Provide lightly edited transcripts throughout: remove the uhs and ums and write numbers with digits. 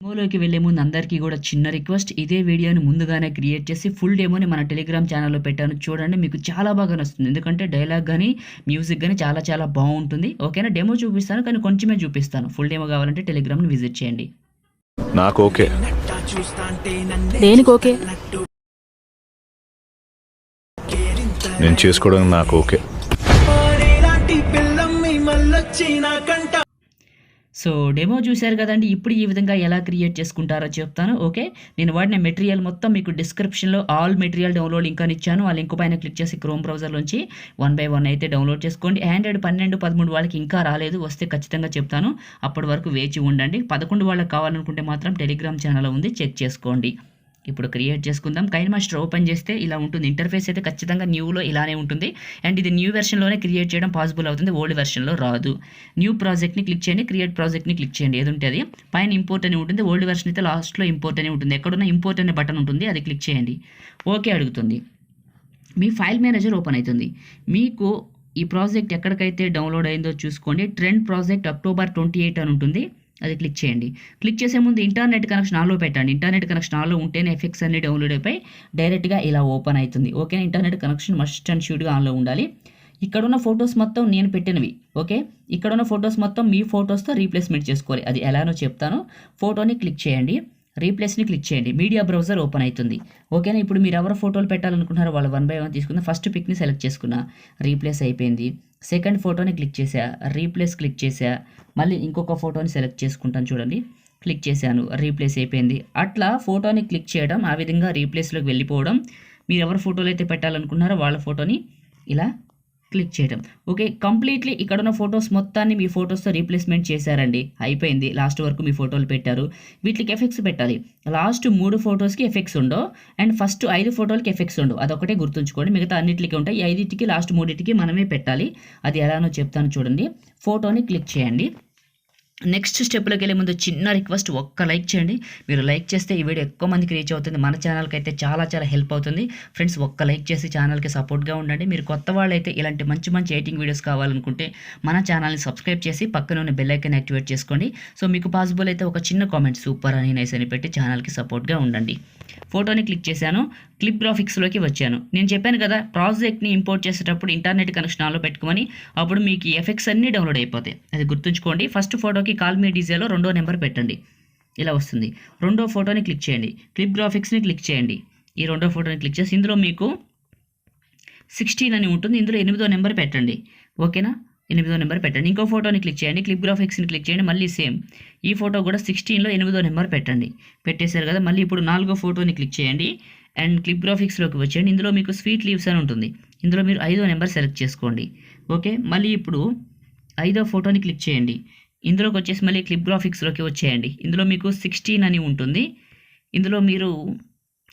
డెమోలోకి వెళ్ళే ముందు అందరికీ కూడా చిన్న రిక్వెస్ట్, ఇదే వీడియోని ముందుగానే క్రియేట్ చేసి ఫుల్ డెమోని మన టెలిగ్రామ్ ఛానల్లో పెట్టాను చూడండి. మీకు చాలా బాగా నచ్చుతుంది, ఎందుకంటే డైలాగ్ కానీ మ్యూజిక్ కానీ చాలా చాలా బాగుంటుంది. ఓకేనా, డెమో చూపిస్తాను కానీ కొంచెమే చూపిస్తాను. ఫుల్ డెమో కావాలంటే టెలిగ్రామ్ని విజిట్ చేయండి. నాకు ఓకే. దేనికి ఓకే? నేను చేసుకోవడం నాకు ఓకే. సో డెమో చూశారు కదండి. ఇప్పుడు ఈ విధంగా ఎలా క్రియేట్ చేసుకుంటారో చెప్తాను. ఓకే, నేను వాడిన మెటీరియల్ మొత్తం మీకు డిస్క్రిప్షన్లో ఆల్ మెటీరియల్ డౌన్లోడ్ లింక్ అని ఇచ్చాను. ఆ లింక్ పైన క్లిక్ చేసి క్రోమ్ బ్రౌజర్లోంచి 1 by 1 అయితే డౌన్లోడ్ చేసుకోండి. ఆండ్రాయిడ్ 12, 13 వాళ్ళకి ఇంకా రాలేదు, వస్తే ఖచ్చితంగా చెప్తాను. అప్పటి వరకు వేచి ఉండండి. 11 వాళ్ళకి కావాలనుకుంటే మాత్రం టెలిగ్రామ్ ఛానల్ ఉంది, చెక్ చేసుకోండి. ఇప్పుడు క్రియేట్ చేసుకుందాం. కైన్మాస్టర్ ఓపెన్ చేస్తే ఇలా ఉంటుంది. ఇంటర్ఫేస్ అయితే ఖచ్చితంగా న్యూలో ఇలానే ఉంటుంది. అండ్ ఇది న్యూ వెర్షన్లోనే క్రియేట్ చేయడం పాసిబుల్ అవుతుంది, ఓల్డ్ వెర్షన్లో రాదు. న్యూ ప్రాజెక్ట్ని క్లిక్ చేయండి, క్రియేట్ ప్రాజెక్ట్ని క్లిక్ చేయండి. ఏది ఉంటుంది పైన ఇంపోర్ట్ అని ఉంటుంది. ఓల్డ్ వెర్షన్ అయితే లాస్ట్లో ఇంపోర్ట్ అని ఉంటుంది. ఎక్కడున్న ఇంపోర్ట్ అనే బటన్ ఉంటుంది, అది క్లిక్ చేయండి. ఓకే అడుగుతుంది. మీ ఫైల్ మేనేజర్ ఓపెన్ అవుతుంది. మీకు ఈ ప్రాజెక్ట్ ఎక్కడికైతే డౌన్లోడ్ అయిందో చూసుకోండి. ట్రెండ్ ప్రాజెక్ట్ October 28 అని ఉంటుంది, అది క్లిక్ చేయండి. క్లిక్ చేసే ముందు ఇంటర్నెట్ కనెక్షన్ ఆన్లో పెట్టండి. ఇంటర్నెట్ కనెక్షన్ ఆన్లో ఉంటేనే ఎఫెక్ట్స్ అన్ని డౌన్లోడ్ అయిపోయి డైరెక్ట్గా ఇలా ఓపెన్ అవుతుంది. Okay, internet connection must and షూడ్గా ఆన్లో ఉండాలి. ఇక్కడున్న ఫొటోస్ మొత్తం నేను పెట్టినవి. ఓకే, ఇక్కడున్న ఫొటోస్ మొత్తం మీ ఫొటోస్తో రీప్లేస్మెంట్ చేసుకోవాలి. అది ఎలానో చెప్తాను. ఫోటోని క్లిక్ చేయండి, రీప్లేస్ని క్లిక్ చేయండి. మీడియా బ్రౌజర్ ఓపెన్ అవుతుంది. ఓకేనా, ఇప్పుడు మీరు ఎవరు ఫోటోలు పెట్టాలనుకుంటున్నారో వాళ్ళు 1 by 1 తీసుకున్న. ఫస్ట్ పిక్ని సెలెక్ట్ చేసుకున్నా, రీప్లేస్ అయిపోయింది. సెకండ్ ఫోటోని క్లిక్ చేసా, రీప్లేస్ క్లిక్ చేసా. మళ్ళీ ఇంకొక ఫోటోని సెలెక్ట్ చేసుకుంటాను చూడండి, క్లిక్ చేశాను, రీప్లేస్ అయిపోయింది. అట్లా ఫోటోని క్లిక్ చేయడం, ఆ విధంగా రీప్లేస్లోకి వెళ్ళిపోవడం. మీరు ఎవరు ఫోటోలు అయితే పెట్టాలనుకున్నారో వాళ్ళ ఫోటోని ఇలా క్లిక్ చేయడం. ఓకే, కంప్లీట్లీ ఇక్కడ ఉన్న ఫొటోస్ మొత్తాన్ని మీ ఫొటోస్తో రీప్లేస్మెంట్ చేశారండి, అయిపోయింది. లాస్ట్ వరకు మీ ఫోటోలు పెట్టారు. వీటికి ఎఫెక్ట్స్ పెట్టాలి. లాస్ట్ 3 ఫొటోస్కి ఎఫెక్ట్స్ ఉండవు, అండ్ ఫస్ట్ 5 ఫోటోలకి ఎఫెక్ట్స్ ఉండవు. అదొకటే గుర్తుంచుకోండి, మిగతా అన్నిటికీ ఉంటాయి. 5టికి లాస్ట్ 3టికి మనమే పెట్టాలి. అది ఎలానో చెప్తాను చూడండి. ఫోటోని క్లిక్ చేయండి. నెక్స్ట్ స్టెప్లోకి వెళ్ళే ముందు చిన్న రిక్వెస్ట్, ఒక్క లైక్ చేయండి. మీరు లైక్ చేస్తే ఈ వీడియో ఎక్కువ మందికి రీచ్ అవుతుంది, మన ఛానల్కి అయితే చాలా చాలా హెల్ప్ అవుతుంది. ఫ్రెండ్స్, ఒక్క లైక్ చేసి ఛానల్కి సపోర్ట్గా ఉండండి. మీరు కొత్త వాళ్ళు అయితే ఇలాంటి మంచి మంచి ఎడిటింగ్ వీడియోస్ కావాలనుకుంటే మన ఛానల్ని సబ్స్క్రైబ్ చేసి పక్కన ఉన్న బెల్ ఐకాన్ యాక్టివేట్ చేసుకోండి. సో మీకు పాసిబుల్ అయితే ఒక చిన్న కామెంట్ సూపర్ అని నైస్ అని పెట్టి ఛానల్కి సపోర్ట్గా ఉండండి. ఫోటోని క్లిక్ చేశాను, క్లిప్ గ్రాఫిక్స్లోకి వచ్చాను. నేను చెప్పాను కదా, ప్రాజెక్ట్ని ఇంపోర్ట్ చేసేటప్పుడు ఇంటర్నెట్ కనెక్షన్ ఆన్లో పెట్టుకోమని, అప్పుడు మీకు ఎఫెక్ట్స్ అన్నీ డౌన్లోడ్ అయిపోతాయి. అది గుర్తుంచుకోండి. ఫస్ట్ ఫోటోకి కాల్ మీ డీజేలో 2వ నెంబర్ పెట్టండి, ఇలా వస్తుంది. 2వ ఫోటోని క్లిక్ చేయండి, క్లిప్ గ్రాఫిక్స్ని క్లిక్ చేయండి. ఈ 2వ ఫోటోని క్లిక్ చేసి ఇందులో మీకు 16 అని ఉంటుంది, ఇందులో 8వ నెంబర్ పెట్టండి. ఓకేనా, 8వ నెంబర్ పెట్టండి. ఇంకో ఫోటోని క్లిక్ చేయండి, క్లిప్ గ్రాఫిక్స్ని క్లిక్ చేయండి. మళ్ళీ సేమ్ ఈ ఫోటో కూడా 16లో 8వ నెంబర్ పెట్టండి. పెట్టేశారు కదా. మళ్ళీ ఇప్పుడు 4వ ఫోటోని క్లిక్ చేయండి అండ్ క్లిప్ గ్రాఫిక్స్లోకి వచ్చేయండి. ఇందులో మీకు స్వీట్ లీవ్స్ అని ఉంటుంది, ఇందులో మీరు 5వ నెంబర్ సెలెక్ట్ చేసుకోండి. ఓకే, మళ్ళీ ఇప్పుడు 5వ ఫోటోని క్లిక్ చేయండి. ఇందులోకి వచ్చేసి మళ్ళీ క్లిప్ గ్రాఫిక్స్లోకి వచ్చేయండి. ఇందులో మీకు 16 అని ఉంటుంది, ఇందులో మీరు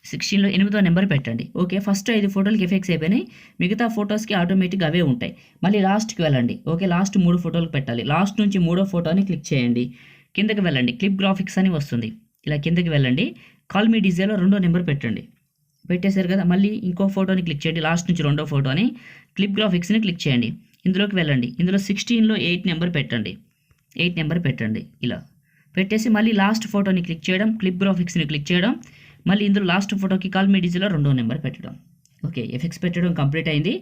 16లో 8వ నెంబర్ పెట్టండి. ఓకే, ఫస్ట్ 5 ఫోటోలకి ఎఫెక్ట్స్ అయిపోయినాయి, మిగతా ఫొటోస్కి ఆటోమేటిక్గా అవే ఉంటాయి. మళ్ళీ లాస్ట్కి వెళ్ళండి. ఓకే, లాస్ట్ 3 ఫోటోలకు పెట్టాలి. లాస్ట్ నుంచి 3వ ఫోటోని క్లిక్ చేయండి, కిందకి వెళ్ళండి, క్లిప్ గ్రాఫిక్స్ అని వస్తుంది. ఇలా కిందకి వెళ్ళండి, కాల్ మీ డీజేలో 2వ నెంబర్ పెట్టండి. పెట్టేశారు కదా. మళ్ళీ ఇంకో ఫోటోని క్లిక్ చేయండి, లాస్ట్ నుంచి 2వ ఫోటోని, క్లిప్ గ్రాఫిక్స్ని క్లిక్ చేయండి. ఇందులోకి వెళ్ళండి, ఇందులో 16లో 8 నెంబర్ పెట్టండి, 8 నెంబర్ పెట్టండి. ఇలా పెట్టేసి మళ్ళీ లాస్ట్ ఫోటోని క్లిక్ చేయడం, క్లిప్ గ్రాఫిక్స్ని క్లిక్ చేయడం. మళ్ళీ ఇందులో లాస్ట్ ఫోటోకి కాల్ మీ డీజేలో 2వ నెంబర్ పెట్టడం. ఓకే, ఎఫెక్ట్స్ పెట్టడం కంప్లీట్ అయింది.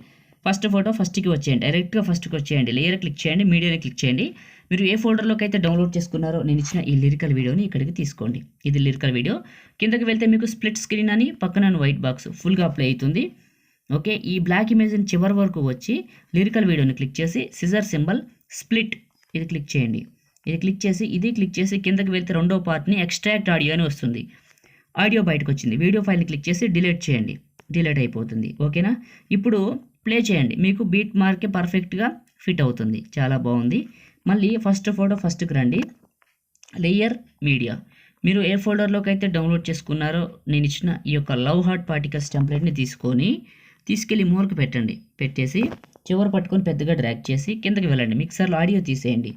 ఫస్ట్ ఫోటో ఫస్ట్కి వచ్చేయండి, డైరెక్ట్గా ఫస్ట్కి వచ్చేయండి. లేయర్ క్లిక్ చేయండి, మీడియాని క్లిక్ చేయండి. మీరు ఏ ఫోల్డర్లోకి అయితే డౌన్లోడ్ చేసుకున్నారో నేను ఇచ్చిన ఈ లిరికల్ వీడియోని ఇక్కడికి తీసుకోండి. ఇది లిరికల్ వీడియో. కిందకి వెళ్తే మీకు స్ప్లిట్ స్క్రీన్ అని పక్కన వైట్ బాక్స్ ఫుల్గా ప్లే అవుతుంది. ఓకే, ఈ బ్లాక్ ఇమేజ్ని చివరి వరకు వచ్చి లిరికల్ వీడియోని క్లిక్ చేసి సిజర్ సింబల్ స్ప్లిట్ ఇది క్లిక్ చేయండి. ఇది క్లిక్ చేసి కిందకి వెళ్తే 2వ పార్ట్ని ఎక్స్ట్రాక్ట్ ఆడియో అని వస్తుంది. ఆడియో బయటకు వచ్చింది. వీడియో ఫైల్ని క్లిక్ చేసి డిలీట్ చేయండి, డిలీట్ అయిపోతుంది. ఓకేనా, ఇప్పుడు ప్లే చేయండి. మీకు బీట్ మార్కే పర్ఫెక్ట్గా ఫిట్ అవుతుంది, చాలా బాగుంది. మళ్ళీ ఫస్ట్ ఫోటో ఫస్ట్కి రండి, లేయర్ మీడియా. మీరు ఏ ఫోల్డర్లోకి అయితే డౌన్లోడ్ చేసుకున్నారో నేను ఇచ్చిన ఈ యొక్క లవ్ హార్ట్ పార్టికల్స్ టెంప్లెట్ని తీసుకెళ్ళి మోర్కి పెట్టండి. పెట్టేసి చివరి పట్టుకొని పెద్దగా డ్రాగ్ చేసి కిందకి వెళ్ళండి. మిక్సర్లో ఆడియో తీసేయండి,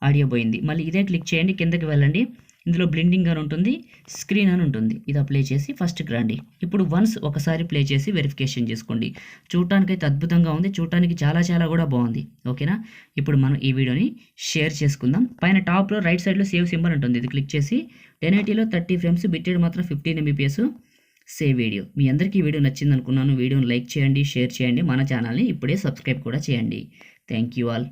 ఆడియో పోయింది. మళ్ళీ ఇదే క్లిక్ చేయండి, కిందకి వెళ్ళండి. ఇందులో బ్లెండింగ్ అని ఉంటుంది, స్క్రీన్ అని ఉంటుంది. ఇది అప్లై చేసి ఫస్ట్కి రండి. ఇప్పుడు వన్స్ ఒకసారి ప్లే చేసి వెరిఫికేషన్ చేసుకోండి. చూడటానికైతే అద్భుతంగా ఉంది, చూడటానికి చాలా చాలా కూడా బాగుంది. ఓకేనా, ఇప్పుడు మనం ఈ వీడియోని షేర్ చేసుకుందాం. పైన టాప్లో రైట్ సైడ్లో సేవ్ సింబల్ ఉంటుంది, ఇది క్లిక్ చేసి 1080లో 30 ఫ్రేమ్స్, బిట్రేట్ మాత్రం 15 mbps, సేవ్ వీడియో. మీ అందరికీ ఈ వీడియో నచ్చింది అనుకున్నాను. వీడియోని లైక్ చేయండి, షేర్ చేయండి, మన ఛానల్ని ఇప్పుడే సబ్స్క్రైబ్ కూడా చేయండి. Thank you all.